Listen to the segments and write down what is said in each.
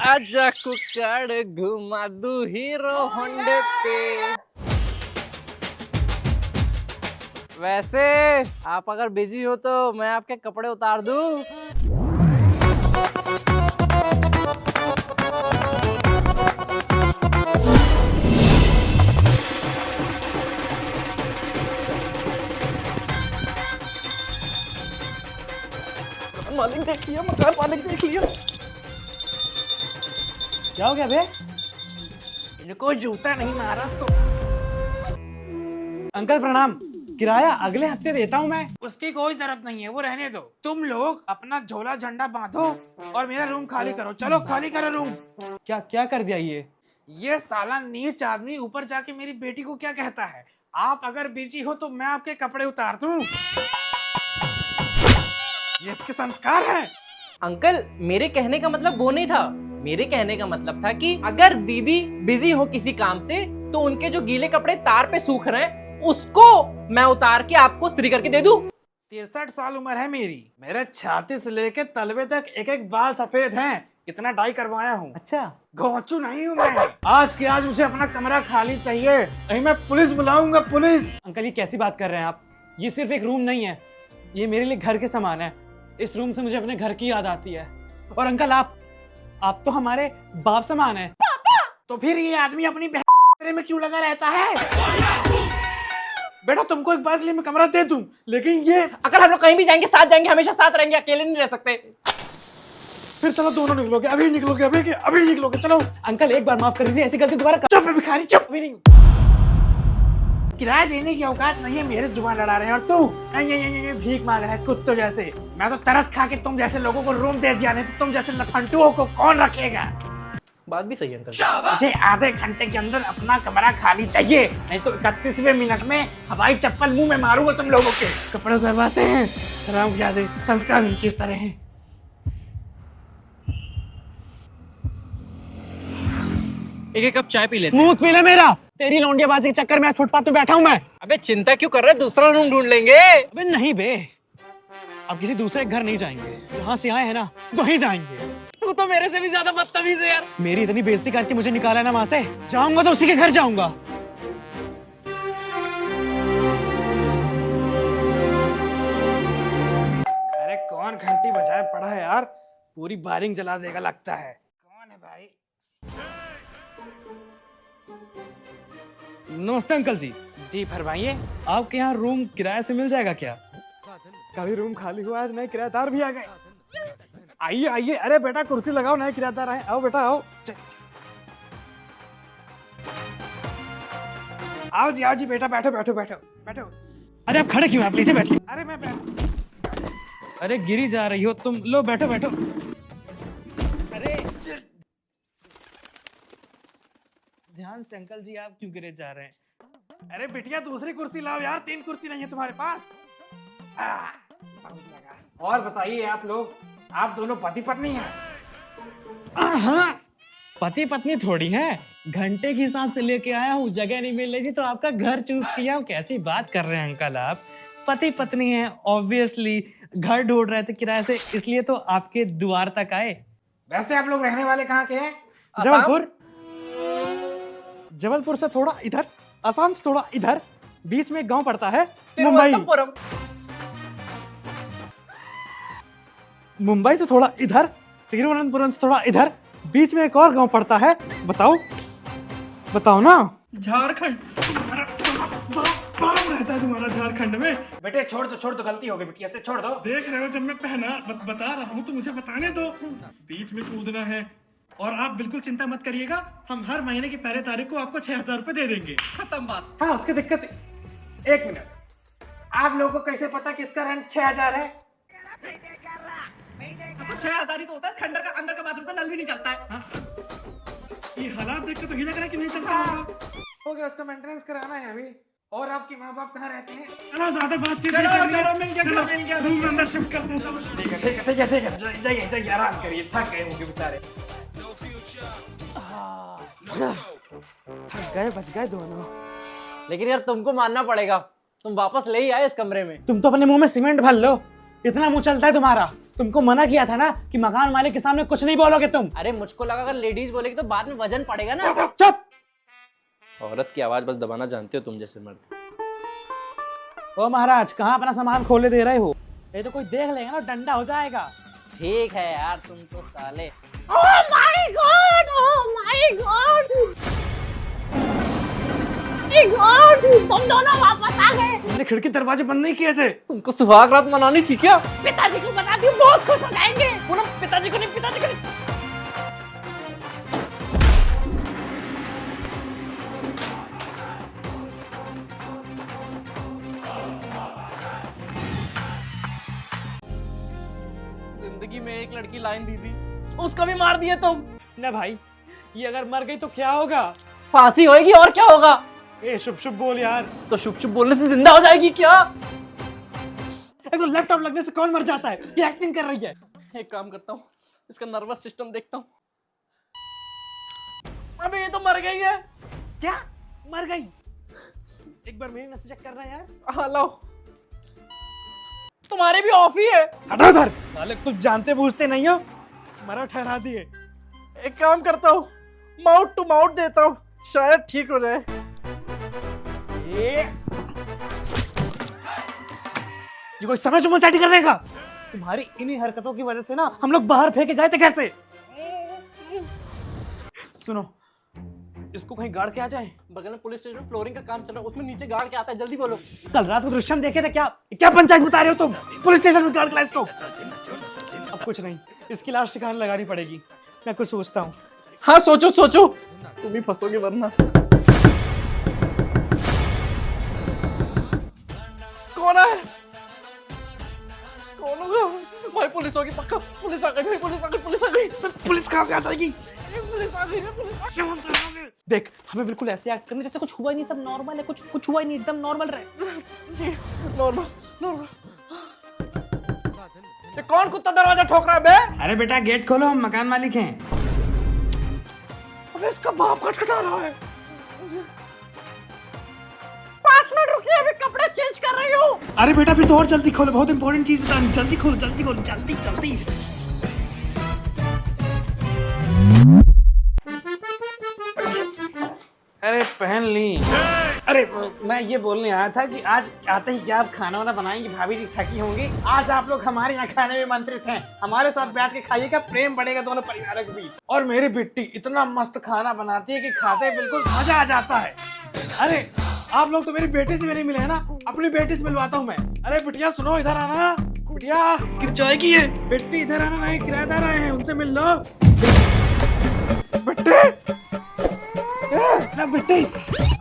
आजा कुकड़ घुमा दू हीरो होंडे पे। वैसे आप अगर बिजी हो तो मैं आपके कपड़े उतार दूं? मालिक देख लिया, मकान मालिक देख लिया। क्या हो गया बे? इनको जूता नहीं मारा तो अंकल प्रणाम। किराया अगले हफ्ते देता हूँ मैं। उसकी कोई जरूरत नहीं है, वो रहने दो। तुम लोग अपना झोला झंडा बांधो और मेरा रूम खाली करो। चलो खाली करो रूम। क्या क्या कर दिया ये साला नीच आदमी ऊपर जाके मेरी बेटी को क्या कहता है। आप अगर बिजी हो तो मैं आपके कपड़े उतार दूं। ये इसके संस्कार हैं। अंकल मेरे कहने का मतलब वो नहीं था। मेरे कहने का मतलब था कि अगर दीदी बिजी हो किसी काम से तो उनके जो गीले कपड़े तार पे सूख रहे हैं उसको मैं उतार के आपको इस्त्री करके दे दूं। 63 साल उम्र है मेरी। मेरे छाती से लेके तलवे तक एक एक बाल सफेद हैं। इतना डाई करवाया हूँ। अच्छा घोंचू नहीं हूँ मैं। आज के आज मुझे अपना कमरा खाली चाहिए, नहीं मैं पुलिस बुलाऊंगा। पुलिस। अंकल ये कैसी बात कर रहे हैं आप? ये सिर्फ एक रूम नहीं है, ये मेरे लिए घर के समान है। इस रूम से मुझे अपने घर की याद आती है। और अंकल आप तो हमारे बाप समान है। तो फिर ये आदमी अपनी बहन में क्यों लगा रहता है? बेटा तुमको एक बार के लिए मैं कमरा दे दूं, लेकिन ये अंकल हम लोग कहीं भी जाएंगे साथ जाएंगे, हमेशा साथ रहेंगे, अकेले नहीं रह सकते। फिर चलो दोनों निकलोगे, अभी निकलोगे, अभी निकलोगे। चलो अंकल एक बार माफ कर दीजिए, ऐसी गलती दोबारा चुप है भिखारी, चुप भी नहीं। किराया देने की औकात नहीं है, मेरे जुबान लड़ा रहे हैं। और तू भीख मांग रहा है कुत्तों जैसे। मैं तो तरस खा के तुम जैसे लोगों को रूम दे दिया, नहीं तो तुम जैसे लफंटुओं को कौन रखेगा। बात भी सही है अंकल। मुझे आधे घंटे के अंदर अपना कमरा खाली चाहिए, नहीं तो 31वें मिनट में हवाई चप्पल मुंह में मारूंगा तुम लोगों के। कपड़े उतरवाते हैं हरामजादे, संस्कार उनके इस तरह हैं। एक कप चाय पी लेते। मुंह पी ले मेरा। तेरी लौंडियाबाजी के चक्कर में आज फुटपाथ पे बैठा हूँ मैं। अबे चिंता क्यों कर रहे, दूसरा रूम ढूंढ लेंगे। अबे नहीं बे, अब किसी दूसरे घर नहीं जाएंगे, जहाँ से आए हैं ना वहीं जाएंगे। तू तो मेरे से भी ज्यादा बदतमीज है यार। मेरी इतनी बेइज्जती करके मुझे निकाला ना वहाँ से, जाऊंगा तो उसी के घर जाऊंगा। अरे कौन घंटी बजाए पड़ा है यार, पूरी बारिंग जला देगा लगता है। कौन है भाई? नमस्ते अंकल जी। जी फरमाइए। आपके यहाँ रूम किराए से मिल जाएगा क्या? कभी रूम खाली हुआ, आज नए किराएदार भी आ गए। आइए आइए, अरे बेटा कुर्सी लगाओ, नए किराएदार आए। आओ बेटा आओ। आओ जी, आओ जी बेटा, बैठो बैठो बैठो बैठो। अरे आप खड़े क्यों? आप नीचे बैठिए। अरे मैं बैठ। अरे गिरी जा रही हो तुम, लो बैठो बैठो। अरे ध्यान से अंकल जी, आप क्यों गिरे जा रहे हैं? अरे बिटिया दूसरी कुर्सी लाओ यार, 3 कुर्सी नहीं है तुम्हारे पास। बहुत लगा। और बताइए आप लोग, आप दोनों पति पत्नी हैं? हाँ, पति पत्नी थोड़ी है, घंटे के हिसाब से लेके आया हूँ। जगह नहीं मिल रही थी तो आपका घर चूज किया हूँ। कैसी बात कर रहे हैं अंकल आप? पति पत्नी है, ऑब्वियसली घर ढूंढ रहे थे किराए से, इसलिए तो आपके द्वार तक आए। वैसे आप लोग रहने वाले कहाँ के हैं? जबलपुर। जबलपुर से थोड़ा इधर, असम से थोड़ा इधर, बीच में एक गांव पड़ता है मुंबई। तिरुवनंतपुरम। मुंबई से थोड़ा इधर, तिरुवनंतपुरम से थोड़ा इधर, बीच में एक और गांव पड़ता है। बताओ बताओ ना। झारखंड। कौन रहता है तुम्हारा झारखंड में? बेटे छोड़ दो, गलती हो गई बिटिया से, छोड़ दो। देख रहे हो, जब मैं बता रहा हूँ तो मुझे बताने दो। बीच में कूदना है। और आप बिल्कुल चिंता मत करिएगा, हम हर महीने की पहली तारीख को आपको 6,000 रुपए दे देंगे। खत्म बात। हाँ उसकी दिक्कत। एक मिनट, आप लोगों को कैसे पता कि इसका रेंट 6,000 है? 6,000 ही तो होता है, खंडर का अंदर का बाथरूम का नल भी नहीं चलता है। हाँ? ये हालात देख के तो ही लग रहा है कि नहीं चलता होगा। हो गया, उसका मेंटेनेंस कराना है अभी। और आपके माँ बाप कहाँ रहते हैं? चलो ज्यादा बातचीत चलो, नहीं करनी है। चलो, मिल गया, चलो, मिल गया। रूम में अंदर शिफ्ट करते हैं। चलो ठीक है, जाइए आराम करिए, थक गए होंगे बेचारे। थक गए, बच गए दोनों। लेकिन यार तुमको मानना पड़ेगा, तुम वापस ले ही आए इस कमरे में। तुम तो अपने मुंह में सीमेंट भर लो। इतना मुंह चलता है तुम्हारा। तुमको मना किया था ना कि मकान मालिक के सामने कुछ नहीं बोलोगे तुम। अरे मुझको लगा अगर लेडीज बोलेगी तो बाद में वजन पड़ेगा ना। चुप। औरत की आवाज बस दबाना जानते हो तुम जैसे मर्द। ओ महाराज, कहाँ अपना सामान खोले दे रहे हो? ये तो कोई देख लेगा ना, डंडा हो जाएगा। ठीक है यार, तुम तो साले। Oh my God! Oh my God! My God! तुम दोनों वापस आ गए। तुमने खिड़की दरवाजे बंद नहीं किए थे? तुमको सुहाग रात मनानी थी क्या? पिताजी को बता दियो, बहुत खुश हो जाएंगे। पूनम पिताजी को नहीं, पिताजी को नहीं। जिंदगी में एक लड़की लाइन दी थी, उसको भी मार दिए तुम। ना भाई, ये अगर मर गई तो क्या होगा? फांसी होएगी और क्या होगा? ए शुभ शुभ बोल यार। तो शुभ शुभ बोलने से जिंदा हो जाएगी क्या? एक तो लैपटॉप लगने से कौन मर जाता है? ये एक्टिंग कर रही है। एक काम करता हूँ, इसका नर्वस सिस्टम देखता हूँ। अबे ये तो मर गई है। क्या मर गई? एक बार मेरी नस चेक करना यार। हाँ लाओ, तुम्हारे भी ऑफ ही है। हटो उधर। साले कुछ जानते बूझते नहीं हो, मरा ठहरा दिए। एक काम करता हूँ, माउथ टू माउथ देता हूँ, शायद ठीक हो जाए। ये कोई समझ चाटी करने का? तुम्हारी इन्हीं हरकतों की वजह से ना हम लोग बाहर फेंके गए थे। कैसे? सुनो, इसको कहीं गाड़ के आ जाए। बगल में पुलिस स्टेशन फ्लोरिंग का काम चल रहा है, उसमें नीचे गार्ड के आता है, जल्दी बोलो। कल रात को दृश्यम देखे थे क्या? क्या पंचायत बता रहे हो तुम? पुलिस स्टेशन में गाड़ के लाए इसको। अब कुछ नहीं, इसकी लाश ठिकाने लगानी पड़ेगी। मैं कुछ सोचता हूँ। हाँ सोचो सोचो, तुम ही फंसोगे वरना। कौन है? कौन होगा भाई? पुलिस होगी पक्का। पुलिस आ गई भाई, पुलिस आ गई, पुलिस आ गई। पुलिस कहाँ से आ जाएगी? पुलिस आ गई, पुलिस आ गई। देख, हमें बिल्कुल ऐसे एक्ट करने जैसे कुछ हुआ ही नहीं, सब नॉर्मल है, कुछ हुआ ही नहीं, एकदम नॉर्मल रहे। जी नॉर्मल नॉर्मल। ये कौन कुत्ता दरवाजा ठोक रहा है बे? अरे बेटा गेट खोलो, हम मकान मालिक हैं। अबे इसका बाप खटखटा रहा है। 5 मिनट रुकिए, अभी कपड़े चेंज कर रही हूँ। अरे बेटा फिर तो और जल्दी खोलो, बहुत इंपॉर्टेंट चीज बतानी। जल्दी खोलो, जल्दी खोलो, जल्दी जल्दी। अरे पहन ली। अरे मैं ये बोलने आया था कि आज आते ही क्या आप खाना वाना बनाएंगी? भाभी जी थकी होंगी। आज आप लोग हमारे यहाँ खाने में आमंत्रित हैं। हमारे साथ बैठ के खाइएगा, प्रेम बढ़ेगा दोनों परिवारों के बीच। और मेरी बिट्टी इतना मस्त खाना बनाती है कि खाते बिल्कुल मजा आ जाता है। अरे आप लोग तो मेरी बेटी से भी नहीं मिले हैं ना, अपनी बेटी से मिलवाता हूँ मैं। अरे बिटिया सुनो, इधर आना। बिटिया गिर जाएगी ये। बेटी इधर आना, नहीं किराएदार आए हैं, उनसे मिल लो। बेटे ना बेटी।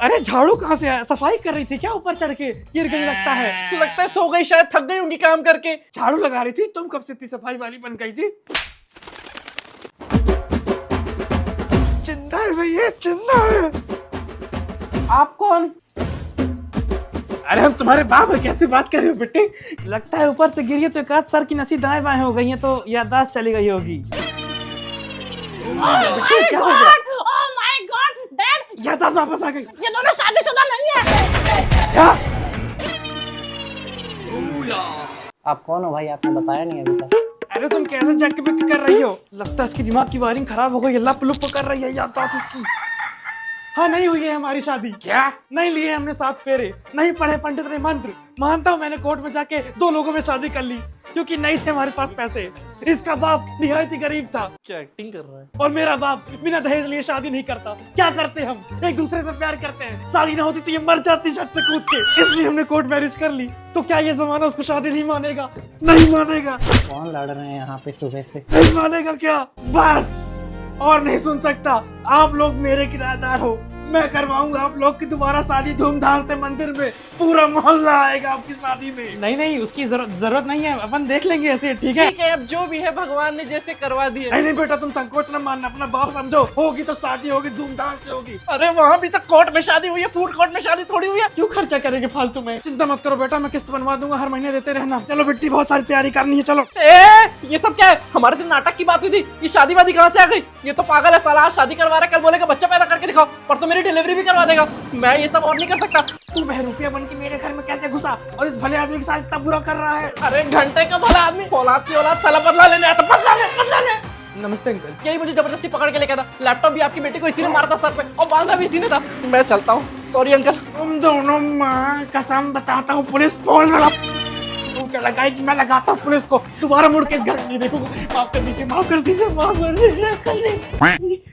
अरे झाड़ू कहाँ से आया? सफाई कर रही थी क्या? ऊपर चढ़ के गिर गई लगता है सो गई, शायद थक गई होंगी काम करके। झाड़ू लगा रही थी। तुम कब से इतनी सफाई वाली बन गई जी? चिंता है भैया, चिंता है। आप कौन? अरे हम तुम्हारे बाप है, कैसी बात कर रही हो बेटी? लगता है ऊपर से गिरी है तो एक आध सर की नसी दाएं बाएं हो गई है, तो याददाश्त चली गई होगी। बेटी क्या हो गया? Oh my God! Dad, याददाश्त वापस आ गई। ये दोनों शादीशुदा नहीं है। क्या? आप कौन हो भाई? आपने बताया नहीं अभी तक। अरे तुम कैसे जग बिक कर रही हो? लगता है इसकी दिमाग की वायरिंग खराब हो गई, लप लुप कर रही है याददाश्त इसकी। हाँ नहीं हुई है हमारी शादी। क्या? नहीं लिए हमने 7 फेरे, नहीं पढ़े पंडित ने मंत्र। मानता हूँ मैंने कोर्ट में जाके 2 लोगों में शादी कर ली, क्योंकि नहीं थे हमारे पास पैसे। इसका बाप निहायत ही गरीब था। क्या एक्टिंग कर रहा है? और मेरा बाप बिना दहेज लिए शादी नहीं करता। क्या करते हम? एक दूसरे से प्यार करते हैं। शादी ना होती तो ये मर जाती छत से कूद के, इसलिए हमने कोर्ट मैरिज कर ली। तो क्या ये जमाना उसको शादी नहीं मानेगा? नहीं मानेगा। कौन लड़ रहे हैं यहाँ पे सुबह से? नहीं मानेगा क्या? बस और नहीं सुन सकता। आप लोग मेरे किराएदार हो, मैं करवाऊंगा आप लोग की दोबारा शादी धूमधाम से मंदिर में। पूरा मोहल्ला आएगा आपकी शादी में। नहीं नहीं, उसकी जरूरत नहीं है, अपन देख लेंगे ऐसे। ठीक है? ठीक है, अब जो भी है भगवान ने जैसे करवा दिए। नहीं नहीं बेटा, तुम संकोच न मानना, अपना बाप समझो। होगी तो शादी होगी, धूमधाम से होगी। अरे वहाँ भी तो कोर्ट में शादी हुई है, फूड कोर्ट में शादी थोड़ी हुई है। क्यों खर्चा करेंगे फालतू में? चिंता मत करो बेटा, मैं किस्त बनवा दूंगा, हर महीने देते रहना। चलो बेटी, बहुत सारी तैयारी करनी है। चलो। ये सब क्या है? हमारे दिन नाटक की बात हुई थी, ये शादी वादी कहाँ से आ गई? ये तो पागल है साला। आज शादी करवा रहा है, कल बोलेगा बच्चा पैदा करके दिखाओ। पर तो मेरी डिलीवरी भी करवा देगा। मैं ये सब और नहीं कर सकता। तू बहरूपिया बन के मेरे घर में कैसे घुसा और इस भले आदमी के साथ इतना बुरा कर रहा है? अरे घंटे का भला आदमी, औलाद की औलाद, साला बदला लेने आया था। बदला ले। नमस्ते अंकल। यही मुझे जबरदस्ती पकड़ के लेके आया था। लैपटॉप भी आपकी बेटी को इसी ने मारा था सर पे, और बांधा भी इसी ने था। मैं चलता हूँ, सॉरी अंकल। तुम दोनों माँ कसम बताता हूँ, पुलिस फोन लगा। तू क्या लगाएगी? मैं लगाता हूँ पुलिस को। दोबारा मुड़ के इस घर में नहीं देखूंगा। माफ कर दीजिए, माफ कर दीजिए, माफ कर दीजिए।